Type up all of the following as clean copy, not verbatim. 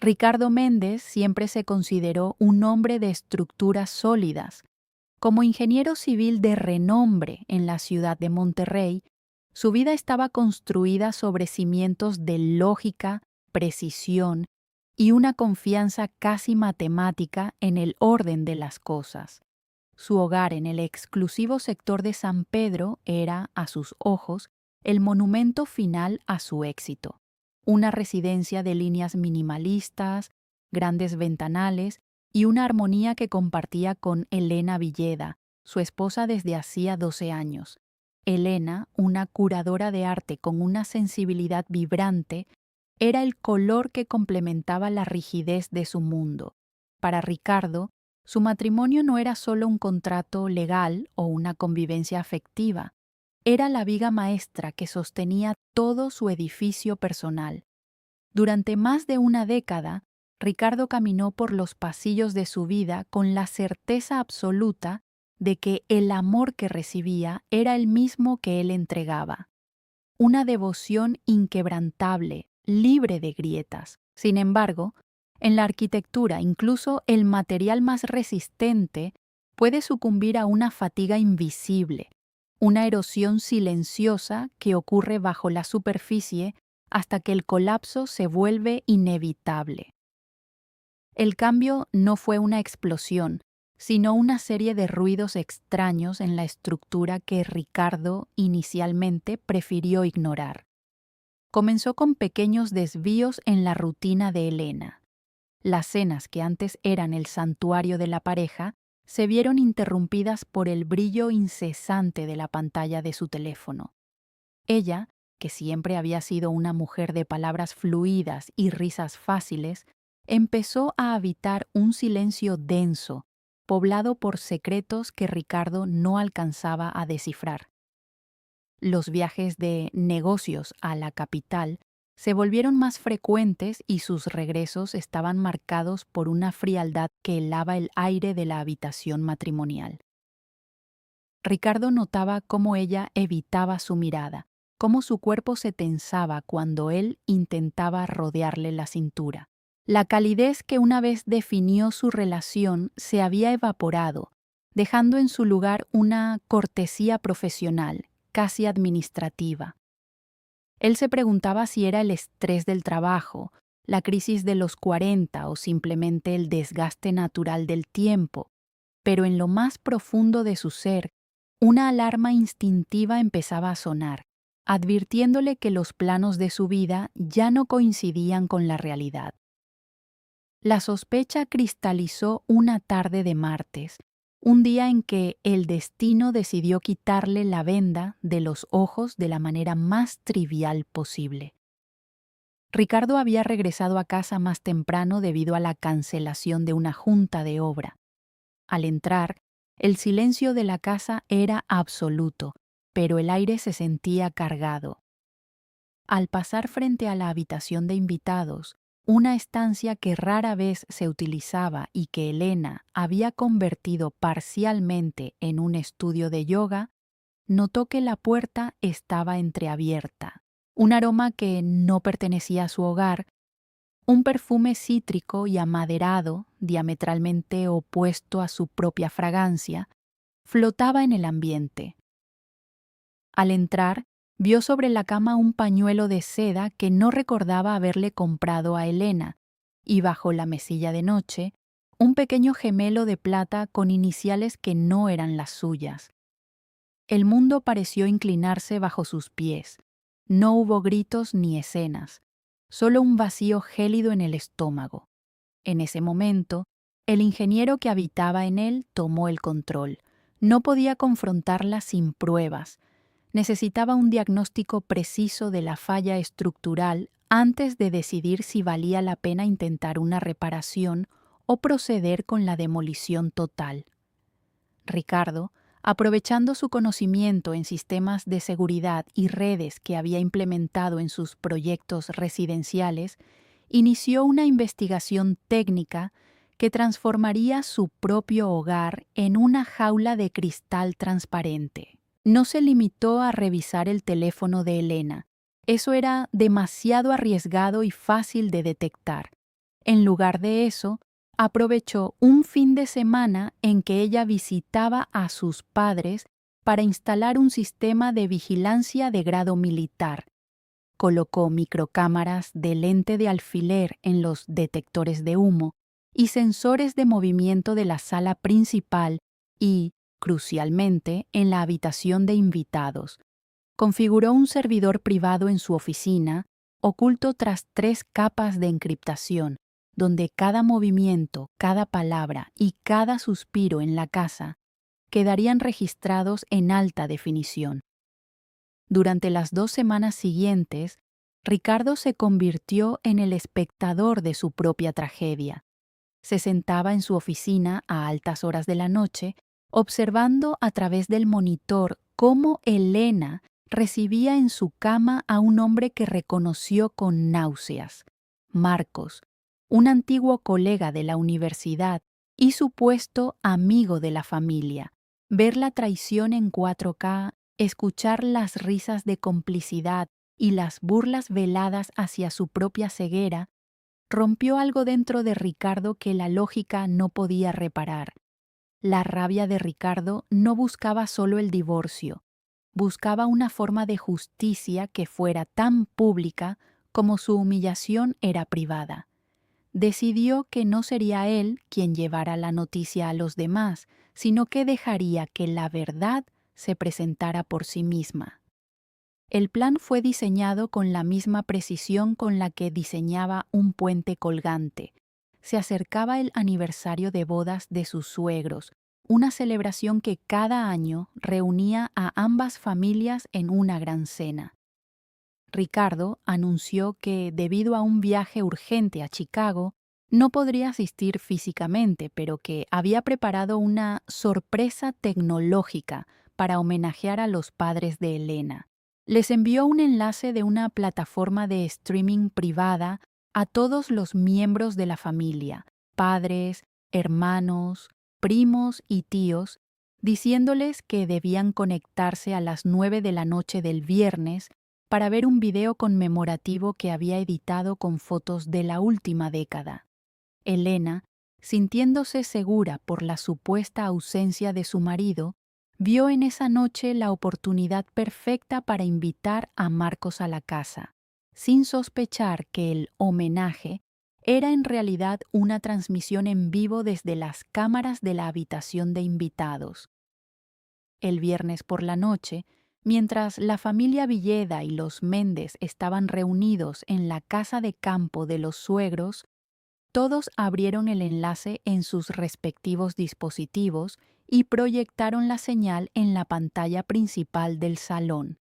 Ricardo Méndez siempre se consideró un hombre de estructuras sólidas. Como ingeniero civil de renombre en la ciudad de Monterrey, su vida estaba construida sobre cimientos de lógica, precisión y una confianza casi matemática en el orden de las cosas. Su hogar en el exclusivo sector de San Pedro era, a sus ojos, el monumento final a su éxito. Una residencia de líneas minimalistas, grandes ventanales y una armonía que compartía con Elena Villeda, su esposa desde hacía 12 años. Elena, una curadora de arte con una sensibilidad vibrante, era el color que complementaba la rigidez de su mundo. Para Ricardo, su matrimonio no era solo un contrato legal o una convivencia afectiva, era la viga maestra que sostenía todo su edificio personal. Durante más de una década, Ricardo caminó por los pasillos de su vida con la certeza absoluta de que el amor que recibía era el mismo que él entregaba. Una devoción inquebrantable, libre de grietas. Sin embargo, en la arquitectura, incluso el material más resistente puede sucumbir a una fatiga invisible, una erosión silenciosa que ocurre bajo la superficie hasta que el colapso se vuelve inevitable. El cambio no fue una explosión, sino una serie de ruidos extraños en la estructura que Ricardo inicialmente prefirió ignorar. Comenzó con pequeños desvíos en la rutina de Elena. Las cenas que antes eran el santuario de la pareja se vieron interrumpidas por el brillo incesante de la pantalla de su teléfono. Ella, que siempre había sido una mujer de palabras fluidas y risas fáciles, empezó a habitar un silencio denso, poblado por secretos que Ricardo no alcanzaba a descifrar. Los viajes de negocios a la capital se volvieron más frecuentes y sus regresos estaban marcados por una frialdad que helaba el aire de la habitación matrimonial. Ricardo notaba cómo ella evitaba su mirada, cómo su cuerpo se tensaba cuando él intentaba rodearle la cintura. La calidez que una vez definió su relación se había evaporado, dejando en su lugar una cortesía profesional, casi administrativa. Él se preguntaba si era el estrés del trabajo, la crisis de los 40 o simplemente el desgaste natural del tiempo, pero en lo más profundo de su ser, una alarma instintiva empezaba a sonar, advirtiéndole que los planos de su vida ya no coincidían con la realidad. La sospecha cristalizó una tarde de martes, un día en que el destino decidió quitarle la venda de los ojos de la manera más trivial posible. Ricardo había regresado a casa más temprano debido a la cancelación de una junta de obra. Al entrar, el silencio de la casa era absoluto, pero el aire se sentía cargado. Al pasar frente a la habitación de invitados, una estancia que rara vez se utilizaba y que Elena había convertido parcialmente en un estudio de yoga, notó que la puerta estaba entreabierta. Un aroma que no pertenecía a su hogar, un perfume cítrico y amaderado, diametralmente opuesto a su propia fragancia, flotaba en el ambiente. Al entrar, vio sobre la cama un pañuelo de seda que no recordaba haberle comprado a Elena, y bajo la mesilla de noche, un pequeño gemelo de plata con iniciales que no eran las suyas. El mundo pareció inclinarse bajo sus pies. No hubo gritos ni escenas, solo un vacío gélido en el estómago. En ese momento, el ingeniero que habitaba en él tomó el control. No podía confrontarla sin pruebas. Necesitaba un diagnóstico preciso de la falla estructural antes de decidir si valía la pena intentar una reparación o proceder con la demolición total. Ricardo, aprovechando su conocimiento en sistemas de seguridad y redes que había implementado en sus proyectos residenciales, inició una investigación técnica que transformaría su propio hogar en una jaula de cristal transparente. No se limitó a revisar el teléfono de Elena. Eso era demasiado arriesgado y fácil de detectar. En lugar de eso, aprovechó un fin de semana en que ella visitaba a sus padres para instalar un sistema de vigilancia de grado militar. Colocó microcámaras de lente de alfiler en los detectores de humo y sensores de movimiento de la sala principal y, crucialmente, en la habitación de invitados. Configuró un servidor privado en su oficina, oculto tras 3 capas de encriptación, donde cada movimiento, cada palabra y cada suspiro en la casa quedarían registrados en alta definición. Durante las 2 semanas siguientes, Ricardo se convirtió en el espectador de su propia tragedia. Se sentaba en su oficina a altas horas de la noche, observando a través del monitor cómo Elena recibía en su cama a un hombre que reconoció con náuseas, Marcos, un antiguo colega de la universidad y supuesto amigo de la familia. Ver la traición en 4K, escuchar las risas de complicidad y las burlas veladas hacia su propia ceguera, rompió algo dentro de Ricardo que la lógica no podía reparar. La rabia de Ricardo no buscaba solo el divorcio, buscaba una forma de justicia que fuera tan pública como su humillación era privada. Decidió que no sería él quien llevara la noticia a los demás, sino que dejaría que la verdad se presentara por sí misma. El plan fue diseñado con la misma precisión con la que diseñaba un puente colgante. Se acercaba el aniversario de bodas de sus suegros, una celebración que cada año reunía a ambas familias en una gran cena. Ricardo anunció que, debido a un viaje urgente a Chicago, no podría asistir físicamente, pero que había preparado una sorpresa tecnológica para homenajear a los padres de Elena. Les envió un enlace de una plataforma de streaming privada a todos los miembros de la familia, padres, hermanos, primos y tíos, diciéndoles que debían conectarse a las 9 de la noche del viernes para ver un video conmemorativo que había editado con fotos de la última década. Elena, sintiéndose segura por la supuesta ausencia de su marido, vio en esa noche la oportunidad perfecta para invitar a Marcos a la casa, sin sospechar que el homenaje era en realidad una transmisión en vivo desde las cámaras de la habitación de invitados. El viernes por la noche, mientras la familia Villeda y los Méndez estaban reunidos en la casa de campo de los suegros, todos abrieron el enlace en sus respectivos dispositivos y proyectaron la señal en la pantalla principal del salón.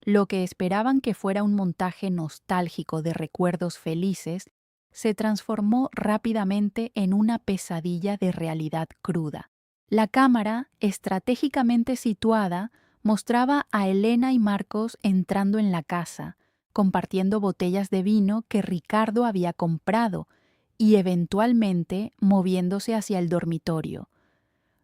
Lo que esperaban que fuera un montaje nostálgico de recuerdos felices se transformó rápidamente en una pesadilla de realidad cruda. La cámara, estratégicamente situada, mostraba a Elena y Marcos entrando en la casa, compartiendo botellas de vino que Ricardo había comprado y eventualmente moviéndose hacia el dormitorio.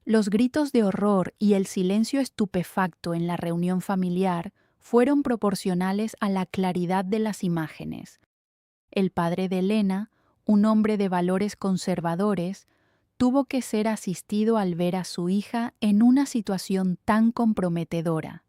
Los gritos de horror y el silencio estupefacto en la reunión familiar fueron proporcionales a la claridad de las imágenes. El padre de Elena, un hombre de valores conservadores, tuvo que ser asistido al ver a su hija en una situación tan comprometedora.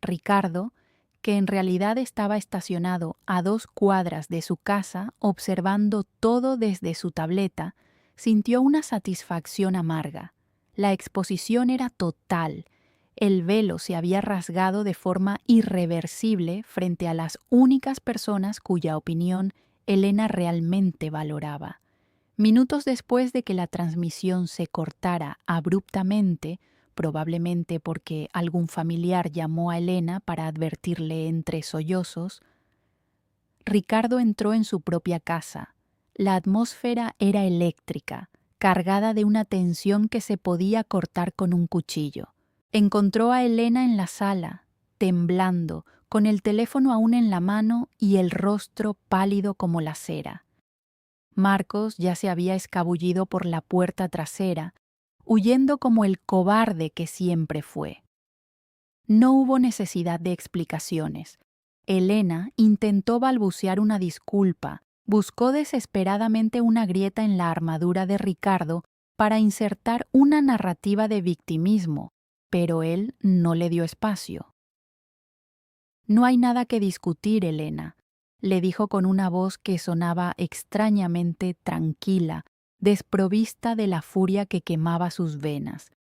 Ricardo, que en realidad estaba estacionado a 2 cuadras de su casa observando todo desde su tableta, sintió una satisfacción amarga. La exposición era total. El velo se había rasgado de forma irreversible frente a las únicas personas cuya opinión Elena realmente valoraba. Minutos después de que la transmisión se cortara abruptamente, probablemente porque algún familiar llamó a Elena para advertirle entre sollozos, Ricardo entró en su propia casa. La atmósfera era eléctrica, cargada de una tensión que se podía cortar con un cuchillo. Encontró a Elena en la sala, temblando, con el teléfono aún en la mano y el rostro pálido como la cera. Marcos ya se había escabullido por la puerta trasera, huyendo como el cobarde que siempre fue. No hubo necesidad de explicaciones. Elena intentó balbucear una disculpa, Buscó desesperadamente una grieta en la armadura de Ricardo para insertar una narrativa de victimismo, pero él no le dio espacio. «No hay nada que discutir, Elena», le dijo con una voz que sonaba extrañamente tranquila, desprovista de la furia que quemaba sus venas.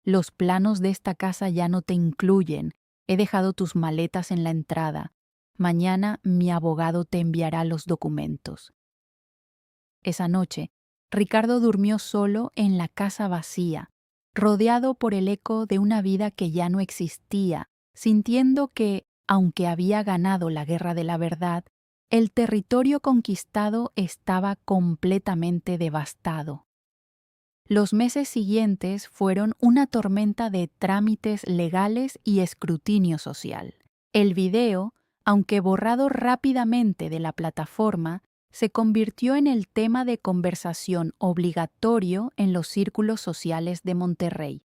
«Los planos de esta casa ya no te incluyen. He dejado tus maletas en la entrada. Mañana mi abogado te enviará los documentos». Esa noche, Ricardo durmió solo en la casa vacía, rodeado por el eco de una vida que ya no existía, sintiendo que, aunque había ganado la guerra de la verdad, el territorio conquistado estaba completamente devastado. Los meses siguientes fueron una tormenta de trámites legales y escrutinio social. El video, aunque borrado rápidamente de la plataforma, se convirtió en el tema de conversación obligatorio en los círculos sociales de Monterrey.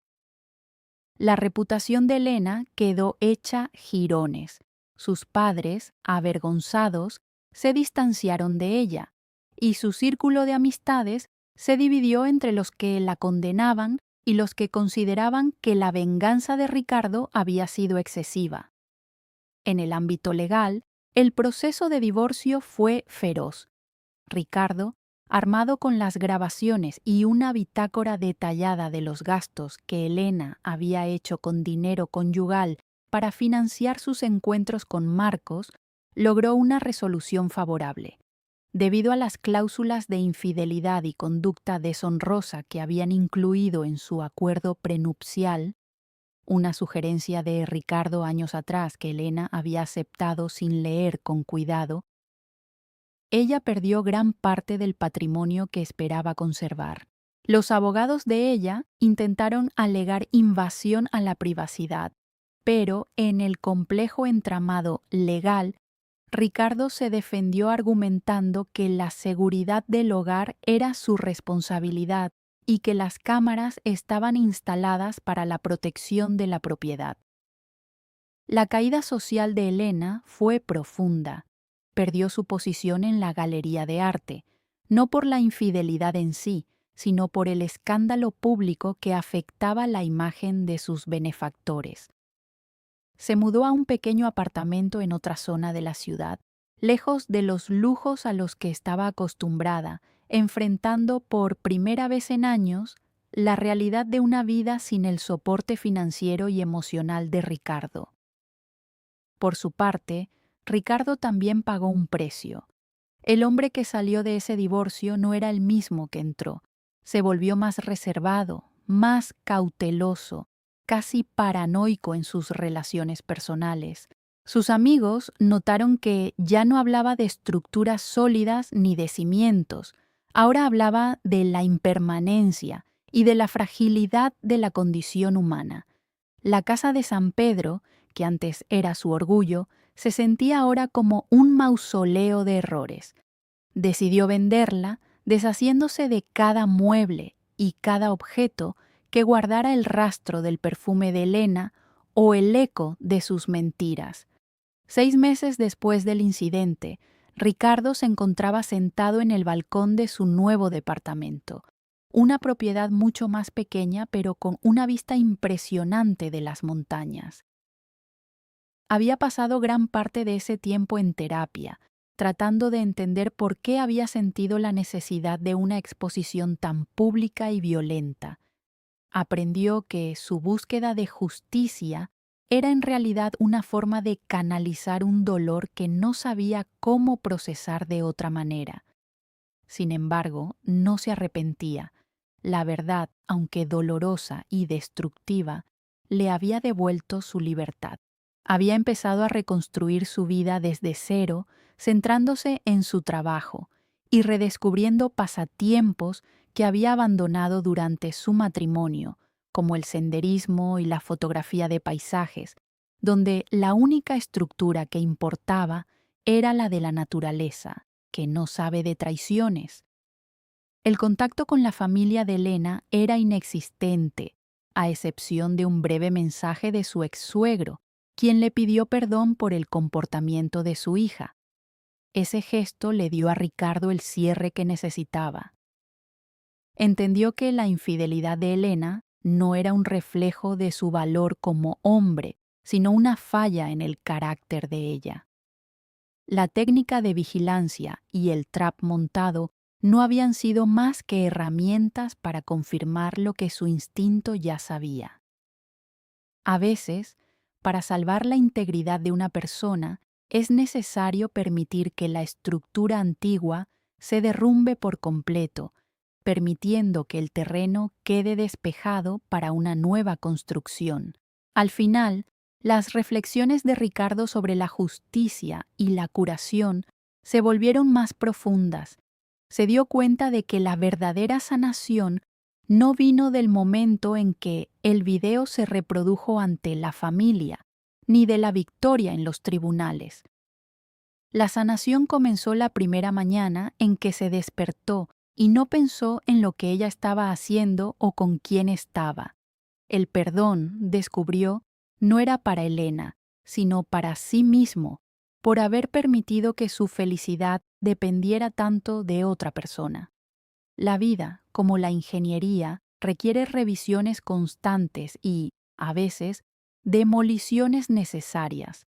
La reputación de Elena quedó hecha jirones. Sus padres, avergonzados, se distanciaron de ella, y su círculo de amistades se dividió entre los que la condenaban y los que consideraban que la venganza de Ricardo había sido excesiva. En el ámbito legal, el proceso de divorcio fue feroz. Ricardo, armado con las grabaciones y una bitácora detallada de los gastos que Elena había hecho con dinero conyugal para financiar sus encuentros con Marcos, logró una resolución favorable. Debido a las cláusulas de infidelidad y conducta deshonrosa que habían incluido en su acuerdo prenupcial, una sugerencia de Ricardo años atrás que Elena había aceptado sin leer con cuidado, ella perdió gran parte del patrimonio que esperaba conservar. Los abogados de ella intentaron alegar invasión a la privacidad, pero en el complejo entramado legal, Ricardo se defendió argumentando que la seguridad del hogar era su responsabilidad y que las cámaras estaban instaladas para la protección de la propiedad. La caída social de Elena fue profunda. Perdió su posición en la galería de arte, no por la infidelidad en sí, sino por el escándalo público que afectaba la imagen de sus benefactores. Se mudó a un pequeño apartamento en otra zona de la ciudad, lejos de los lujos a los que estaba acostumbrada, enfrentando por primera vez en años la realidad de una vida sin el soporte financiero y emocional de Ricardo. Por su parte, Ricardo también pagó un precio. El hombre que salió de ese divorcio no era el mismo que entró. Se volvió más reservado, más cauteloso, casi paranoico en sus relaciones personales. Sus amigos notaron que ya no hablaba de estructuras sólidas ni de cimientos. Ahora hablaba de la impermanencia y de la fragilidad de la condición humana. La casa de San Pedro, que antes era su orgullo, se sentía ahora como un mausoleo de errores. Decidió venderla, deshaciéndose de cada mueble y cada objeto que guardara el rastro del perfume de Elena o el eco de sus mentiras. 6 meses después del incidente, Ricardo se encontraba sentado en el balcón de su nuevo departamento, una propiedad mucho más pequeña pero con una vista impresionante de las montañas. Había pasado gran parte de ese tiempo en terapia, tratando de entender por qué había sentido la necesidad de una exposición tan pública y violenta. Aprendió que su búsqueda de justicia era en realidad una forma de canalizar un dolor que no sabía cómo procesar de otra manera. Sin embargo, no se arrepentía. La verdad, aunque dolorosa y destructiva, le había devuelto su libertad. Había empezado a reconstruir su vida desde cero, centrándose en su trabajo y redescubriendo pasatiempos que había abandonado durante su matrimonio, como el senderismo y la fotografía de paisajes, donde la única estructura que importaba era la de la naturaleza, que no sabe de traiciones. El contacto con la familia de Elena era inexistente, a excepción de un breve mensaje de su ex-suegro, quien le pidió perdón por el comportamiento de su hija. Ese gesto le dio a Ricardo el cierre que necesitaba. Entendió que la infidelidad de Elena no era un reflejo de su valor como hombre, sino una falla en el carácter de ella. La técnica de vigilancia y el trap montado no habían sido más que herramientas para confirmar lo que su instinto ya sabía. A veces, para salvar la integridad de una persona, es necesario permitir que la estructura antigua se derrumbe por completo, permitiendo que el terreno quede despejado para una nueva construcción. Al final, las reflexiones de Ricardo sobre la justicia y la curación se volvieron más profundas. Se dio cuenta de que la verdadera sanación no vino del momento en que el video se reprodujo ante la familia, ni de la victoria en los tribunales. La sanación comenzó la primera mañana en que se despertó y no pensó en lo que ella estaba haciendo o con quién estaba. El perdón, descubrió, no era para Elena, sino para sí mismo, por haber permitido que su felicidad dependiera tanto de otra persona. La vida, como la ingeniería, requiere revisiones constantes y, a veces, demoliciones necesarias.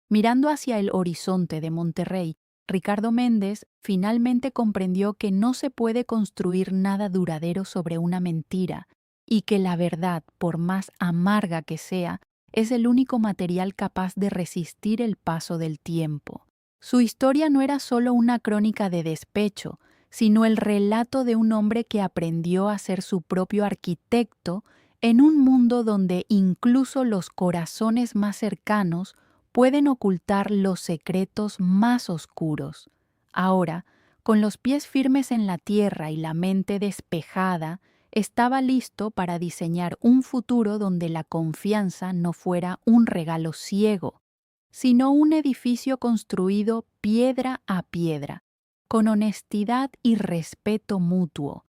Mirando hacia el horizonte de Monterrey, Ricardo Méndez finalmente comprendió que no se puede construir nada duradero sobre una mentira y que la verdad, por más amarga que sea, es el único material capaz de resistir el paso del tiempo. Su historia no era solo una crónica de despecho, sino el relato de un hombre que aprendió a ser su propio arquitecto en un mundo donde incluso los corazones más cercanos pueden ocultar los secretos más oscuros. Ahora, con los pies firmes en la tierra y la mente despejada, estaba listo para diseñar un futuro donde la confianza no fuera un regalo ciego, sino un edificio construido piedra a piedra, con honestidad y respeto mutuo.